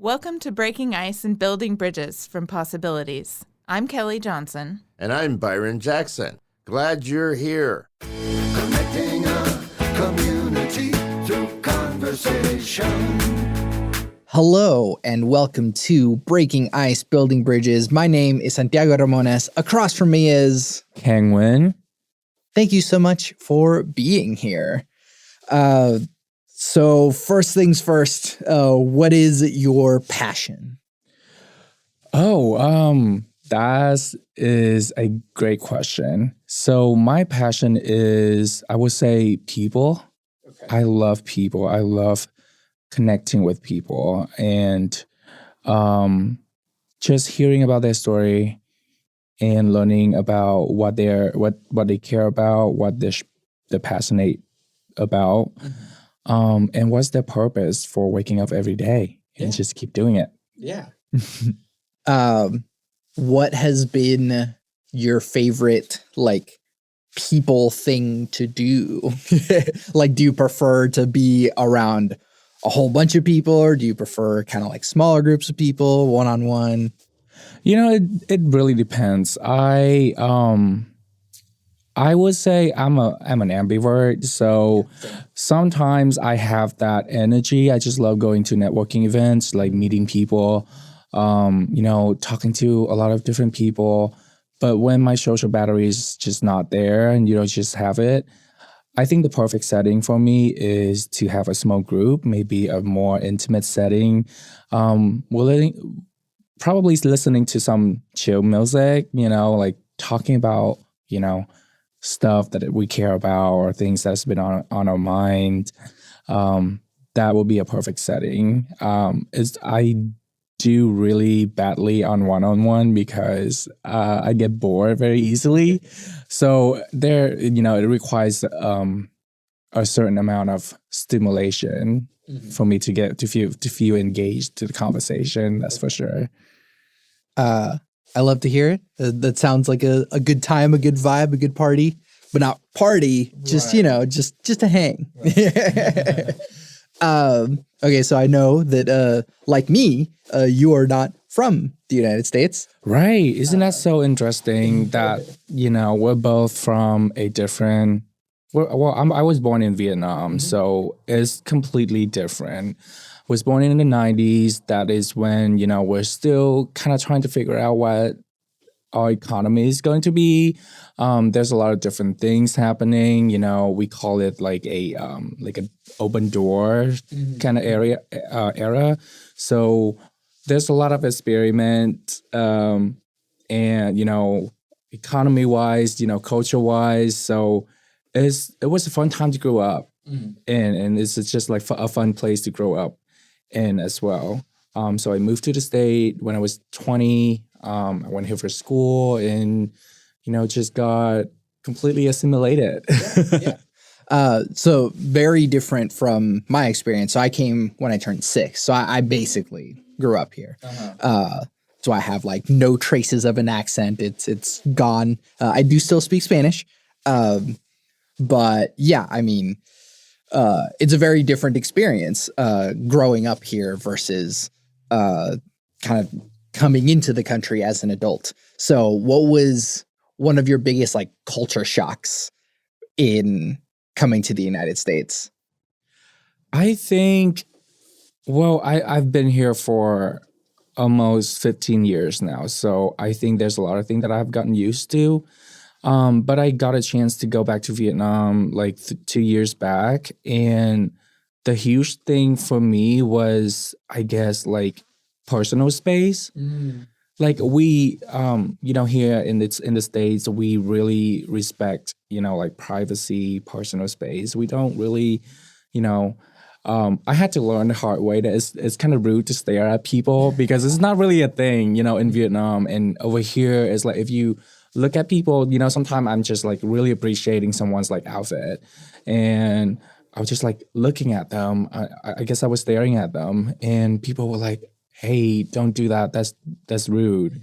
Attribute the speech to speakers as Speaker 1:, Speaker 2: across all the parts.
Speaker 1: Welcome to Breaking Ice and Building Bridges from Possibilities. I'm Kelly Johnson.
Speaker 2: And I'm Byron Jackson. Glad you're here.
Speaker 3: Connecting a community through conversation.
Speaker 4: Hello and welcome to Breaking Ice, Building Bridges. My name is Santiago Ramones. Across from me is
Speaker 5: Khang Nguyen.
Speaker 4: Thank you so much for being here. So first things first, what is your passion?
Speaker 5: That is a great question. So my passion is, I would say, people. Okay. I love people. I love connecting with people and just hearing about their story and learning about what they care about, what they're passionate about. Mm-hmm. And what's their purpose for waking up every day and just keep doing it.
Speaker 4: Yeah. What has been your favorite, people thing to do? Do you prefer to be around a whole bunch of people, or do you prefer kind of smaller groups of people, one-on-one?
Speaker 5: It really depends. I would say I'm an ambivert, so sometimes I have that energy. I just love going to networking events, meeting people, talking to a lot of different people. But when my social battery is just not there and you don't just have it, I think the perfect setting for me is to have a small group, maybe a more intimate setting. Probably listening to some chill music, talking about, stuff that we care about or things that's been on our mind. That will be a perfect setting. I do really badly on one-on-one because I get bored very easily. So it requires a certain amount of stimulation for me to feel engaged to the conversation. That's for sure.
Speaker 4: I love to hear it. That sounds like a good time, a good vibe, a good party, but not party, just, right. just to hang. Right. Okay, so I know that, like me, you are not from the United States.
Speaker 5: Right. Isn't that so interesting that, we're both from a different... I was born in Vietnam, so it's completely different. Was born in the 90s. That is when, we're still kind of trying to figure out what our economy is going to be. There's a lot of different things happening. We call it an open door kind of era. So there's a lot of experiment and, economy-wise, culture-wise. So it was a fun time to grow up and it's just a fun place to grow up in as well. So I moved to the state when I was 20. I went here for school and, just got completely assimilated.
Speaker 4: Yeah. So very different from my experience. So I came when I turned 6. So I basically grew up here. So I have no traces of an accent. It's gone. I do still speak Spanish. But yeah, I mean, it's a very different experience growing up here versus kind of coming into the country as an adult. So what was one of your biggest culture shocks in coming to the United States?
Speaker 5: I think, I've been here for almost 15 years now. So I think there's a lot of things that I've gotten used to. But I got a chance to go back to Vietnam 2 years back. And the huge thing for me was, I guess, personal space. We, here in the States, we really respect, privacy, personal space. We don't really, I had to learn the hard way that it's kind of rude to stare at people because it's not really a thing, in Vietnam. And over here, it's if you look at people, sometimes I'm just really appreciating someone's outfit. And I was just looking at them. I guess I was staring at them and people were hey, don't do that. That's rude.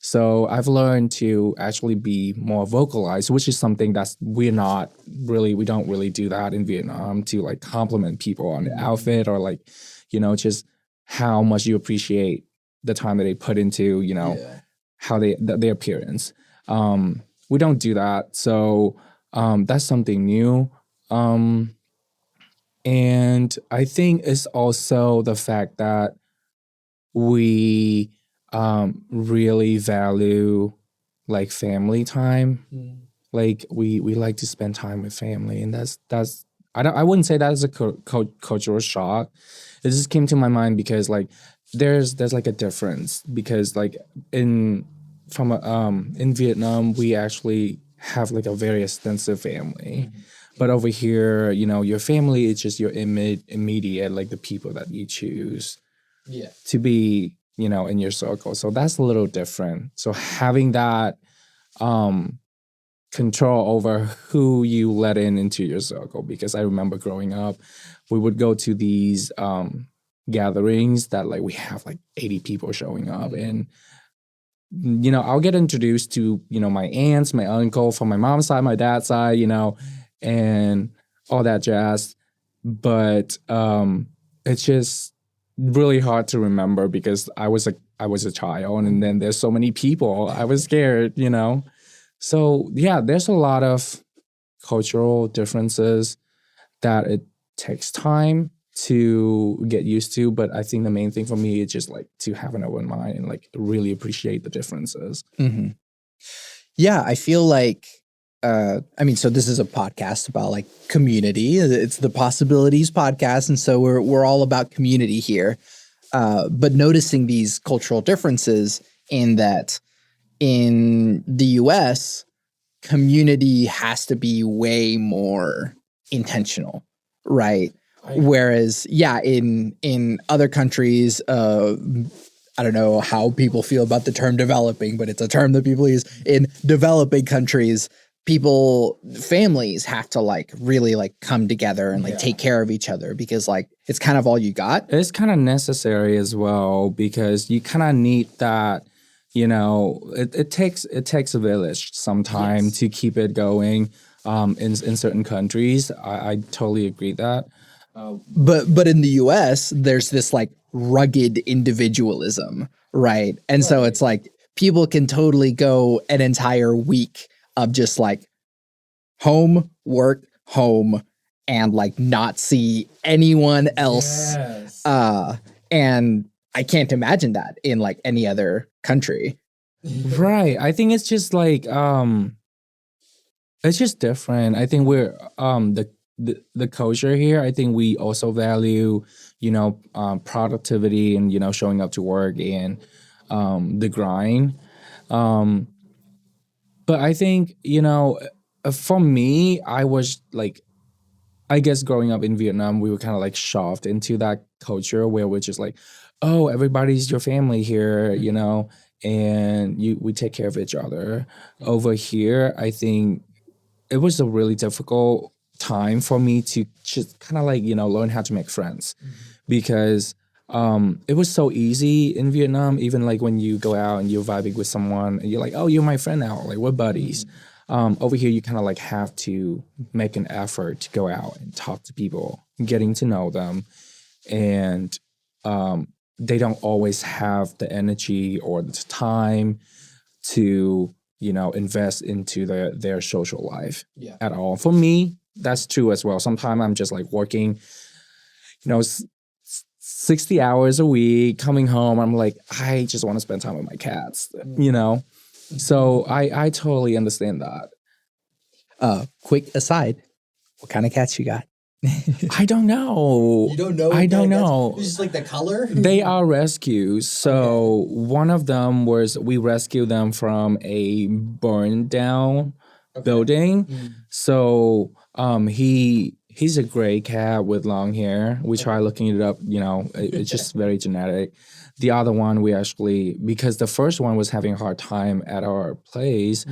Speaker 5: So I've learned to actually be more vocalized, which is something we don't really do that in Vietnam, to compliment people on the outfit or just how much you appreciate the time that they put into, how their appearance. We don't do that. So that's something new. And I think it's also the fact that we really value like family time. Like we like to spend time with family, and that's I wouldn't say that is a cultural shock. It just came to my mind because like there's like a difference because like in Vietnam we actually have like a very extensive family. But over here, your family is just your immediate, like the people that you choose to be, in your circle. So that's a little different. So having that control over who you let into your circle, because I remember growing up, we would go to these gatherings that like we have like 80 people showing up, and I'll get introduced to my aunts, my uncle from my mom's side, my dad's side, and all that jazz. But it's just really hard to remember because I was a child, and then there's so many people. I was scared, So yeah, there's a lot of cultural differences that it takes time to get used to. But I think the main thing for me is just like to have an open mind and like really appreciate the differences.
Speaker 4: Mm-hmm. Yeah, I feel like, so this is a podcast about like community. It's the Possibilities podcast. And so we're all about community here. But noticing these cultural differences in that in the US, community has to be way more intentional, right? Whereas, in other countries, I don't know how people feel about the term developing, but it's a term that people use. In developing countries, families have to like really like come together and like take care of each other because like it's kind of all you got.
Speaker 5: It's kind of necessary as well because you kind of need that. It takes a village sometime to keep it going in certain countries. I totally agree that.
Speaker 4: But in the US, there's this like rugged individualism, right? And so it's like people can totally go an entire week of just like home, work, home, and like not see anyone else.
Speaker 5: Yes.
Speaker 4: And I can't imagine that in like any other country.
Speaker 5: Right. I think it's just like it's just different. I think we're the culture here, I think we also value, productivity and, showing up to work and the grind. But I think, for me, I was like, I guess growing up in Vietnam, we were kind of like shoved into that culture where we're just like, oh, everybody's your family here, and we take care of each other. Over here, I think it was a really difficult time for me to just kind of like, learn how to make friends because it was so easy in Vietnam, even like when you go out and you're vibing with someone and you're like, oh, you're my friend now, like we're buddies. Over here, you kind of like have to make an effort to go out and talk to people, getting to know them. And they don't always have the energy or the time to, invest into their social life at all. For me, that's true as well. Sometimes I'm just like working, 60 hours a week, coming home. I'm like, I just want to spend time with my cats, So I totally understand that.
Speaker 4: Quick aside, what kind of cats you got?
Speaker 5: I don't know.
Speaker 4: You don't know?
Speaker 5: I don't know.
Speaker 4: It's just like the color?
Speaker 5: They are rescues. So one of them we rescued them from a burned down building. So he's a gray cat with long hair. We tried looking it up, it's just very genetic. The other one because the first one was having a hard time at our place,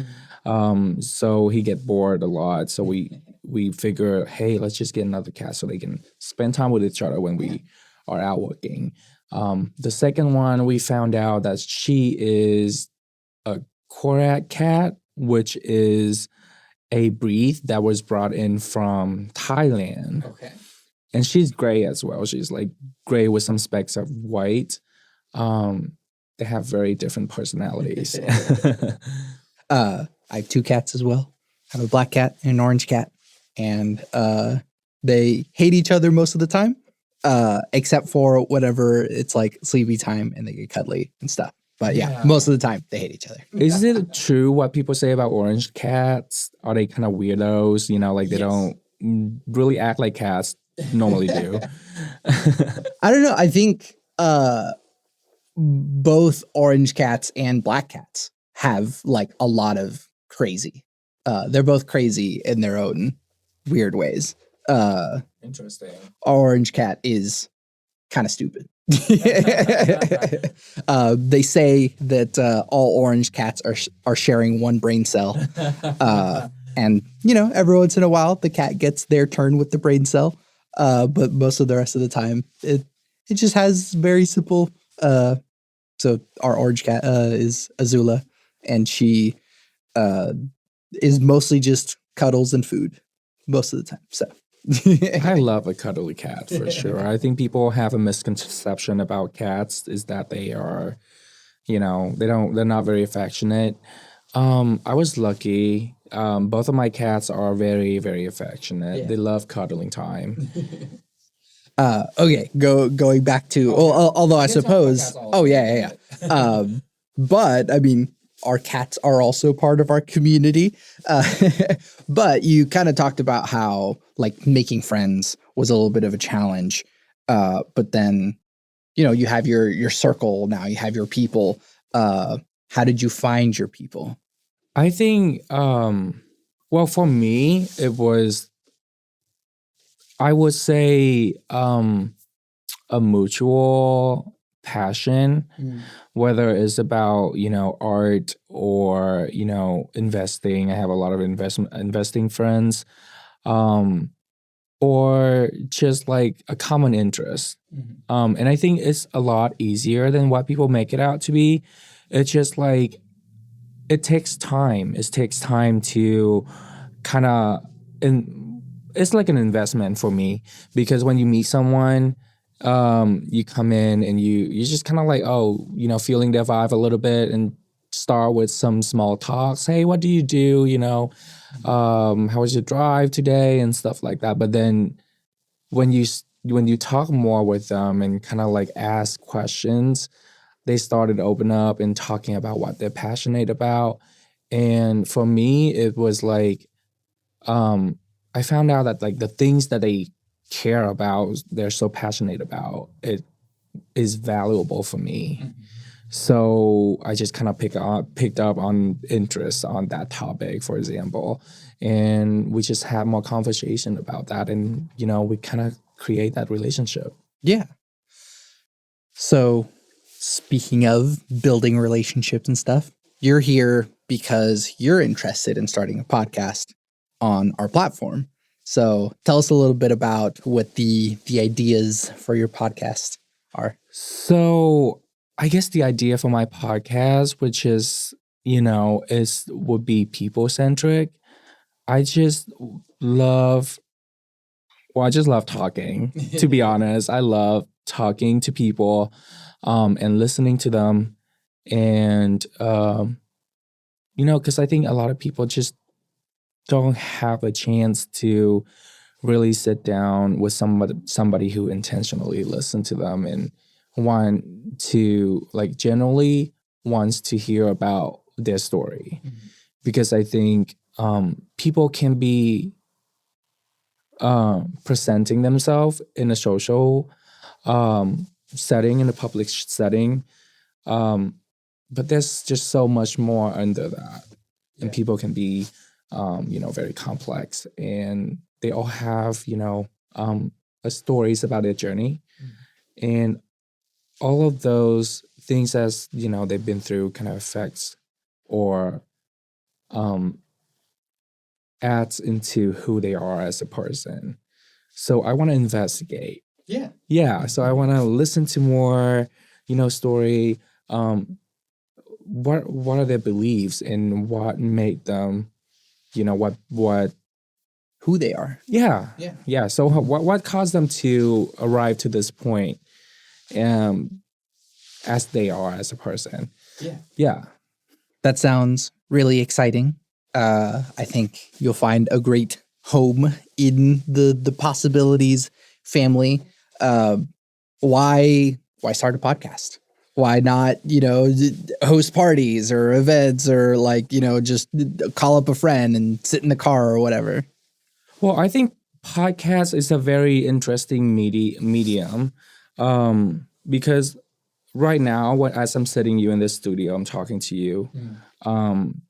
Speaker 5: so he get bored a lot. So we figure, hey, let's just get another cat so they can spend time with each other when we are out working. The second one, we found out that she is a Korat cat, which is a breed that was brought in from Thailand.
Speaker 4: Okay.
Speaker 5: and she's gray as well. She's like gray with some specks of white. They have very different personalities.
Speaker 4: I have two cats as well. I have a black cat and an orange cat, and they hate each other most of the time, except for whenever it's like sleepy time and they get cuddly and stuff. But yeah, most of the time they hate each other.
Speaker 5: Is it true what people say about orange cats? Are they kind of weirdos? You know, like they don't really act like cats normally do.
Speaker 4: I don't know. I think both orange cats and black cats have like a lot of crazy. They're both crazy in their own weird ways.
Speaker 5: Interesting.
Speaker 4: Our orange cat is kind of stupid. They say that all orange cats are sharing one brain cell. And, you know, every once in a while, the cat gets their turn with the brain cell. But most of the rest of the time, it just has very simple. So our orange cat is Azula, and she is mostly just cuddles and food most of the time. So
Speaker 5: I love a cuddly cat for sure. I think people have a misconception about cats is that they are, you know, they're not very affectionate. I was lucky. Both of my cats are very, very affectionate. Yeah. They love cuddling time.
Speaker 4: Okay, going back to although I suppose yeah. But I mean, our cats are also part of our community. But you kind of talked about how like making friends was a little bit of a challenge. But then, you know, you have your circle now. You have your people. How did you find your people?
Speaker 5: I think, well, for me, it was, I would say, a mutual passion, whether it's about, you know, art or, you know, investing. I have a lot of investing friends, or just like a common interest. And I think it's a lot easier than what people make it out to be. It's just like, it takes time. It takes time to kind of, and it's like an investment for me, because when you meet someone, you come in and you just kind of like, oh, you know, feeling their vibe a little bit and start with some small talks. Hey, what do you do? You know, how was your drive today and stuff like that. But then when you talk more with them and kind of like ask questions, they started to open up and talking about what they're passionate about. And for me, it was like, I found out that like the things that they care about, they're so passionate about, it is valuable for me. So I just kind of picked up on interest on that topic, for example. And we just have more conversation about that. And, you know, we kind of create that relationship.
Speaker 4: Yeah. So speaking of building relationships and stuff, you're here because you're interested in starting a podcast on our platform. So tell us a little bit about what the ideas for your podcast are.
Speaker 5: So I guess the idea for my podcast, which is, you know, would be people-centric. I just love talking, to be honest. I love talking to people, and listening to them. And, you know, because I think a lot of people just don't have a chance to really sit down with somebody who intentionally listen to them and generally wants to hear about their story. Because I think people can be presenting themselves in a social setting, in a public setting, but there's just so much more under that. And people can be you know, very complex, and they all have, you know, stories about their journey. And all of those things, as you know, they've been through, kind of affects or adds into who they are as a person. So I want to investigate. Yeah. So I want to listen to more, you know, story. What are their beliefs and what made them, you know,
Speaker 4: who they are.
Speaker 5: Yeah. So what caused them to arrive to this point, as they are as a person? Yeah.
Speaker 4: That sounds really exciting. I think you'll find a great home in the possibilities family. Why start a podcast? Why not, host parties or events or just call up a friend and sit in the car or whatever?
Speaker 5: Well, I think podcast is a very interesting medium, because right now, as I'm sitting you in this studio, I'm talking to you, and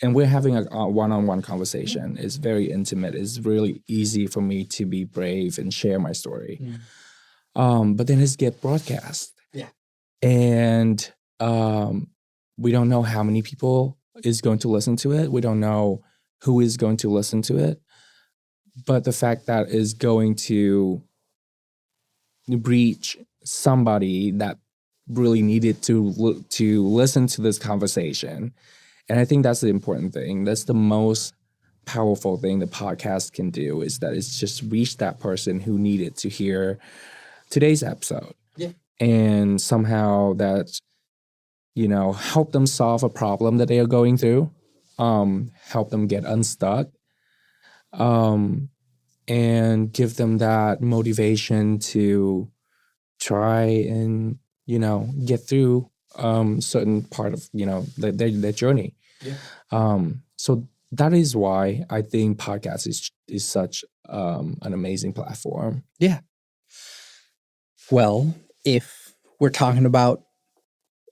Speaker 5: we're having a one-on-one conversation. It's very intimate. It's really easy for me to be brave and share my story. But then it's get broadcast.
Speaker 4: Yeah.
Speaker 5: And we don't know how many people is going to listen to it. We don't know who is going to listen to it. But the fact that is going to reach somebody that really needed to listen to this conversation. And I think that's the important thing. That's the most powerful thing the podcast can do, is that it's just reach that person who needed to hear today's episode.
Speaker 4: Yeah.
Speaker 5: And somehow that, help them solve a problem that they are going through, help them get unstuck, and give them that motivation to try and, get through certain part of, their journey.
Speaker 4: Yeah.
Speaker 5: So that is why I think podcast is such an amazing platform.
Speaker 4: Yeah. Well, if we're talking about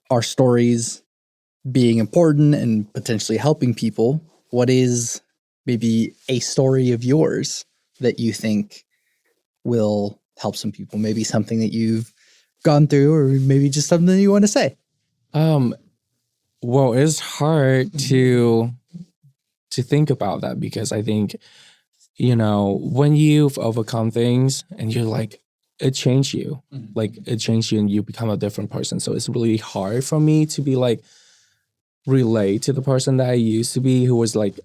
Speaker 4: our stories being important and potentially helping people, what is maybe a story of yours that you think will help some people? Maybe something that you've gone through, or maybe just something that you want to say.
Speaker 5: Well, it's hard to think about that, because I think, when you've overcome things and you're like, it changed you. Like, it changed you and you become a different person. So it's really hard for me to be like, relate to the person that I used to be, who was like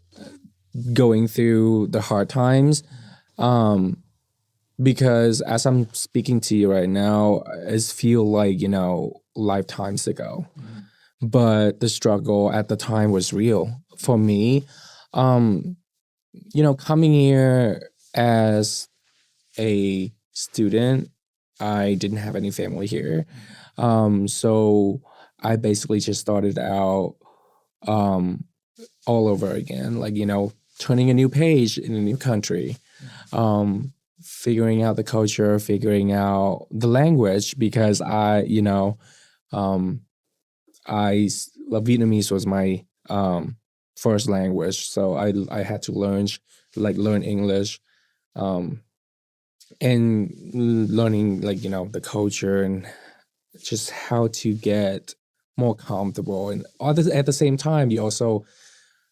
Speaker 5: going through the hard times. Because as I'm speaking to you right now, it feel like, lifetimes ago. But the struggle at the time was real for me. Coming here as a student, I didn't have any family here. So I basically just started out all over again, like, turning a new page in a new country, figuring out the culture, figuring out the language, because Vietnamese was my first language, so I had to learn English, and learning the culture and just how to get more comfortable. And at the same time, you also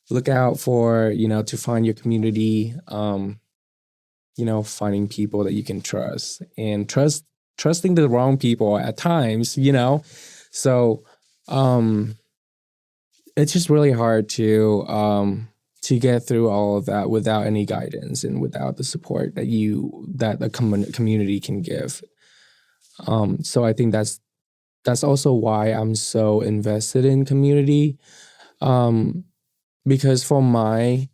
Speaker 5: look out for to find your community, finding people that you can trust, and trusting the wrong people at times, so it's just really hard to get through all of that without any guidance and without the support that the community can give. So I think that's also why I'm so invested in community, because for my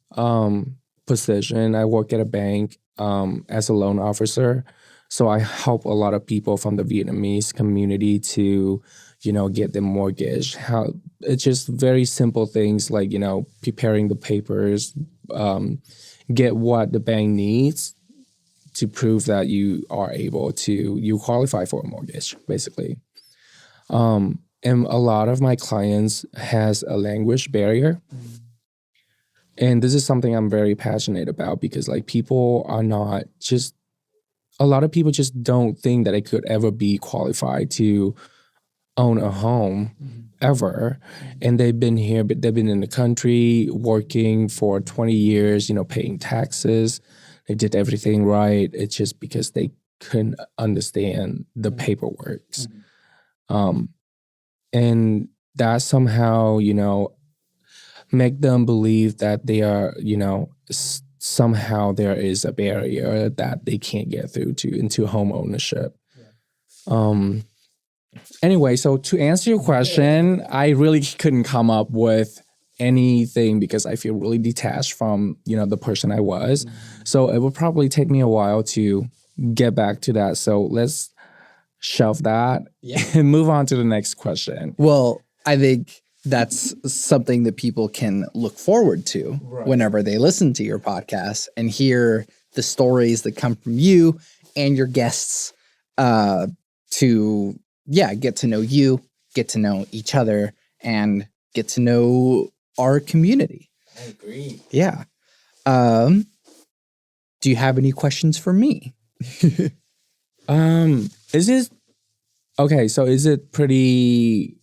Speaker 5: position, I work at a bank as a loan officer. So I help a lot of people from the Vietnamese community to, get them mortgage. It's just very simple things like, preparing the papers, get what the bank needs to prove that you qualify for a mortgage, basically. And a lot of my clients has a language barrier. And this is something I'm very passionate about, because a lot of people just don't think that it could ever be qualified to own a home ever. And they've been here, but they've been in the country working for 20 years, paying taxes. They did everything right. It's just because they couldn't understand the paperwork. And that somehow, make them believe that they are, somehow there is a barrier that they can't get through to into home ownership. Anyway, so to answer your question, I really couldn't come up with anything because I feel really detached from, the person I was. So it would probably take me a while to get back to that. So let's shelve that and move on to the next question.
Speaker 4: Well, I think that's something that people can look forward to whenever they listen to your podcast and hear the stories that come from you and your guests to get to know you, get to know each other, and get to know our community.
Speaker 5: I agree.
Speaker 4: Yeah. Do you have any questions for me?
Speaker 5: Is it okay? So is it pretty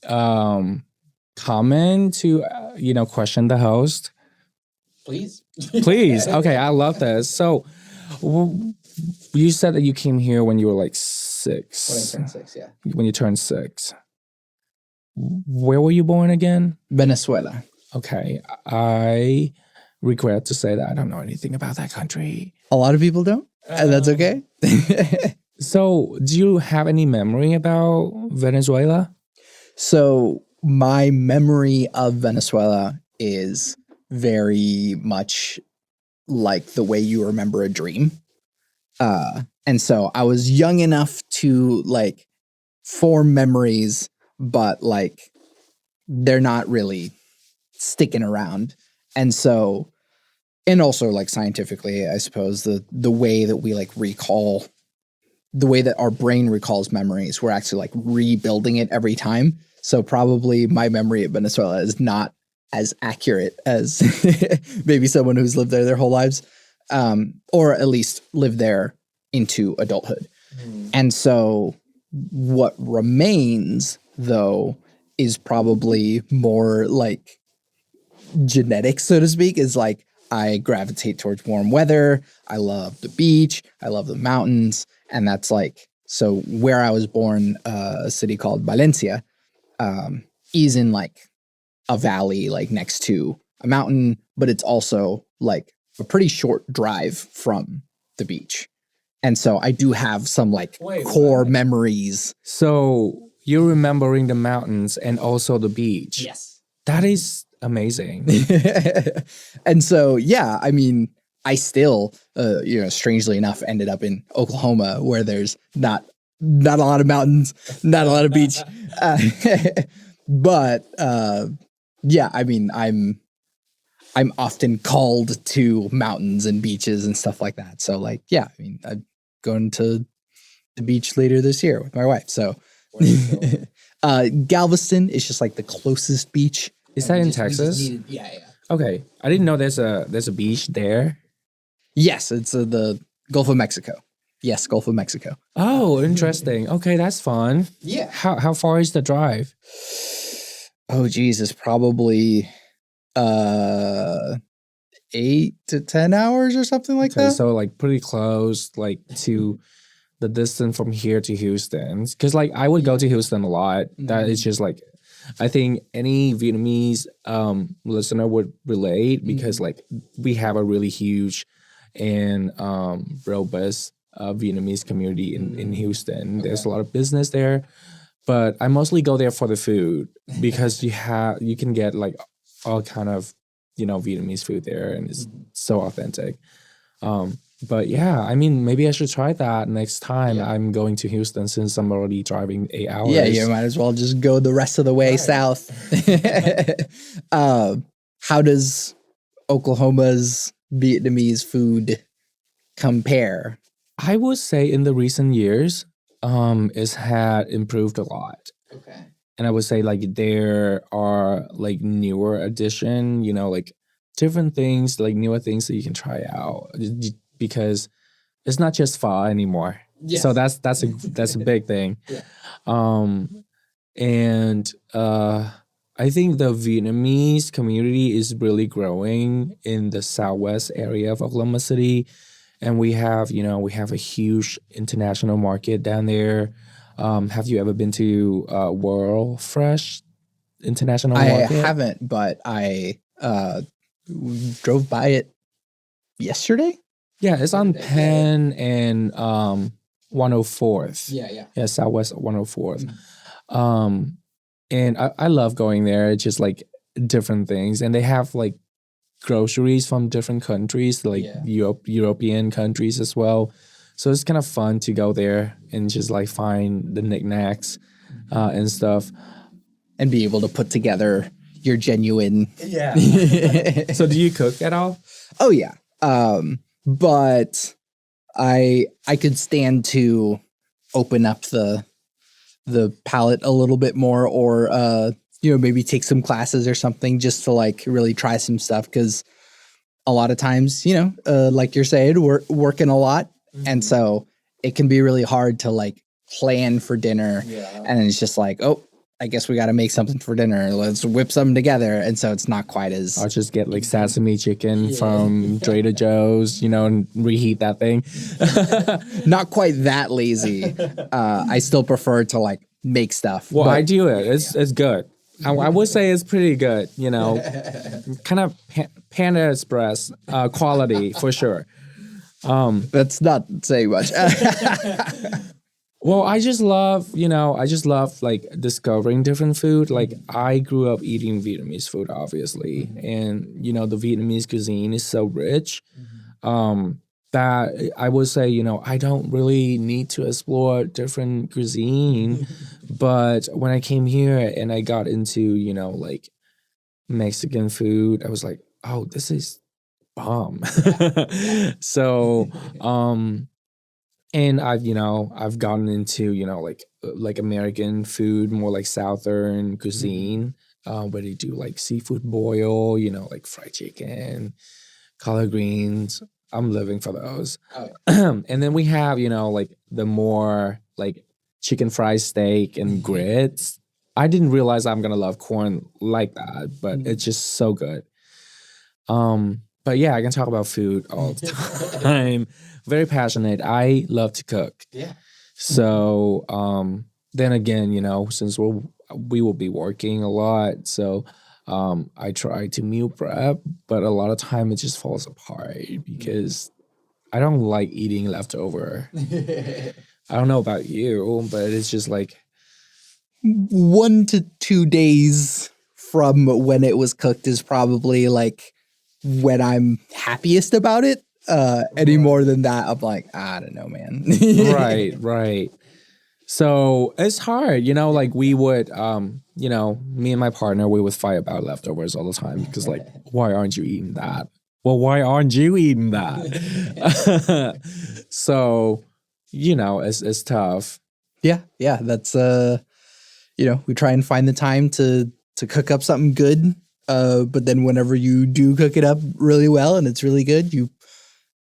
Speaker 5: common to question the host?
Speaker 4: Please.
Speaker 5: Please. Okay, I love this. So you said that you came here when you were like 6.
Speaker 4: When I turned 6, yeah.
Speaker 5: When you turned 6. Where were you born again?
Speaker 4: Venezuela.
Speaker 5: Okay, I regret to say that I don't know anything about that country.
Speaker 4: A lot of people don't, and that's okay.
Speaker 5: So, do you have any memory about Venezuela?
Speaker 4: So, my memory of Venezuela is very much like the way you remember a dream. And so I was young enough to form memories, but they're not really sticking around. And so, and also scientifically, I suppose the way that we recall, the way that our brain recalls memories, we're actually rebuilding it every time. So probably my memory of Venezuela is not as accurate as maybe someone who's lived there their whole lives, or at least lived there into adulthood. And so what remains, though, is probably more genetic, so to speak, is I gravitate towards warm weather. I love the beach. I love the mountains. And that's so where I was born, a city called Valencia, is in a valley next to a mountain, but it's also a pretty short drive from the beach. And so I do have some core memories.
Speaker 5: So you're remembering the mountains and also the beach.
Speaker 4: Yes.
Speaker 5: That is amazing.
Speaker 4: And so, yeah, I mean, I still, strangely enough, ended up in Oklahoma where there's not a lot of mountains, not a lot of beach. But yeah, I mean, I'm often called to mountains and beaches and stuff like that. So yeah, I mean, I'm going to the beach later this year with my wife. So Galveston is just the closest beach.
Speaker 5: Is that in Texas?
Speaker 4: Yeah.
Speaker 5: Okay, I didn't know there's a beach there.
Speaker 4: Yes, it's the Gulf of Mexico. Yes, Gulf of Mexico.
Speaker 5: Oh, interesting. Okay, that's fun.
Speaker 4: Yeah.
Speaker 5: How far is the drive?
Speaker 4: Oh, geez, it's probably 8 to 10 hours or something like that.
Speaker 5: So pretty close, to the distance from here to Houston. Because I would go to Houston a lot. That is just I think any Vietnamese listener would relate because we have a really huge and robust Vietnamese community in Houston. Okay. There's a lot of business there, but I mostly go there for the food because you can get all kind of Vietnamese food there, and it's so authentic. But yeah, I mean, maybe I should try that next time I'm going to Houston since I'm already driving 8 hours.
Speaker 4: Yeah, you might as well just go the rest of the way south. How does Oklahoma's Vietnamese food compare?
Speaker 5: I would say in the recent years, it's had improved a lot.
Speaker 4: Okay.
Speaker 5: And I would say there are newer addition, different things, newer things that you can try out because it's not just pho anymore. Yes. So that's a big thing. Yeah. And I think the Vietnamese community is really growing in the southwest area of Oklahoma City. And we have a huge international market down there. Have you ever been to World Fresh International Market?
Speaker 4: I haven't, but I drove by it yesterday.
Speaker 5: Yeah, it's on Penn and 104th. Yeah, Southwest 104th. And I love going there. It's just like different things, and they have like groceries from different countries, like European countries as well. So it's kind of fun to go there and just like find the knickknacks and stuff.
Speaker 4: And be able to put together your genuine.
Speaker 5: Yeah. So do you cook at all?
Speaker 4: Oh yeah. But I could stand to open up the palette a little bit more, or maybe take some classes or something just to like really try some stuff, because a lot of times, like you're saying, we're working a lot, and so it can be really hard to like plan for dinner, and then it's just like, oh, I guess we got to make something for dinner. Let's whip something together. And so it's not quite as...
Speaker 5: I'll just get like sesame chicken from Trader Joe's, and reheat that thing.
Speaker 4: Not quite that lazy. I still prefer to like make stuff.
Speaker 5: Well, I do it. It's good. I would say it's pretty good, kind of Panda Express quality for sure.
Speaker 4: That's not saying much.
Speaker 5: Well, I just love like discovering different food. Like I grew up eating Vietnamese food, obviously. And, the Vietnamese cuisine is so rich that I would say, I don't really need to explore different cuisine. But when I came here and I got into, like Mexican food, I was like, oh, this is bomb. So, and I've gotten into, like American food, more like Southern cuisine, where they do like seafood boil, like fried chicken, collard greens. I'm living for those. Oh. And then we have, like the more like chicken fried steak and grits. I didn't realize I'm going to love corn like that, but it's just so good. But yeah, I can talk about food all the time. Very passionate. I love to cook. Yeah. So then again, since we will be working a lot, so I try to meal prep, but a lot of time it just falls apart because I don't like eating leftover. I don't know about you, but it's just like
Speaker 4: 1 to 2 days from when it was cooked is probably like when I'm happiest about it. Any more than that, I'm like, I don't know, man.
Speaker 5: Right. So it's hard, like we would, me and my partner, we would fight about leftovers all the time because like, why aren't you eating that? Well, why aren't you eating that? So, it's tough.
Speaker 4: Yeah. That's, we try and find the time to cook up something good. But then whenever you do cook it up really well and it's really good, you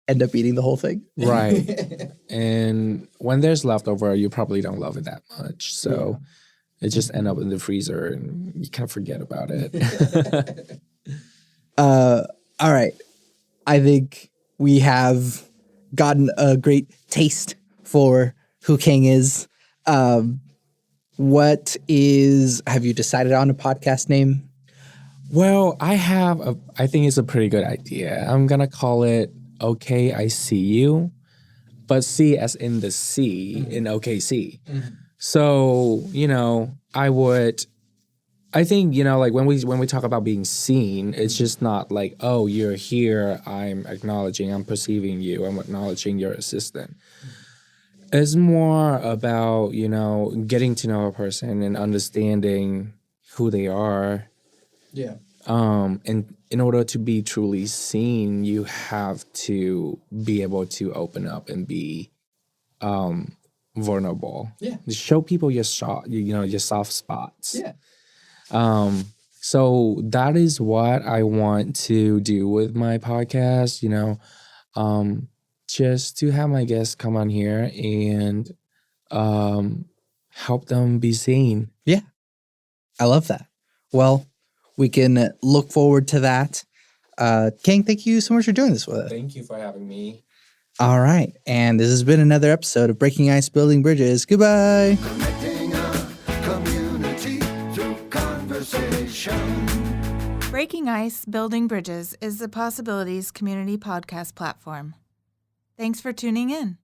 Speaker 4: end up eating the whole thing.
Speaker 5: Right. And when there's leftover, you probably don't love it that much. So it just end up in the freezer and you kind of forget about it.
Speaker 4: All right. I think we have gotten a great taste for who Khang is. Have you decided on a podcast name?
Speaker 5: Well, I think it's a pretty good idea. I'm going to call it Okay, I See You, but see as in the sea in OKC. Mm-hmm. So, I think, like when we talk about being seen, it's just not like, oh, you're here, I'm perceiving you, I'm acknowledging your assistant. It's more about, getting to know a person and understanding who they are. Yeah. And in order to be truly seen, you have to be able to open up and be vulnerable. Yeah. To show people your soft spots. Yeah. So that is what I want to do with my podcast, just to have my guests come on here and help them be seen.
Speaker 4: Yeah. I love that. Well, we can look forward to that. Khang, thank you so much for doing this with us.
Speaker 5: Thank you for having me.
Speaker 4: All right. And this has been another episode of Breaking Ice, Building Bridges. Goodbye.
Speaker 3: Connecting a community through conversation.
Speaker 1: Breaking Ice, Building Bridges is the Possibilities community podcast platform. Thanks for tuning in.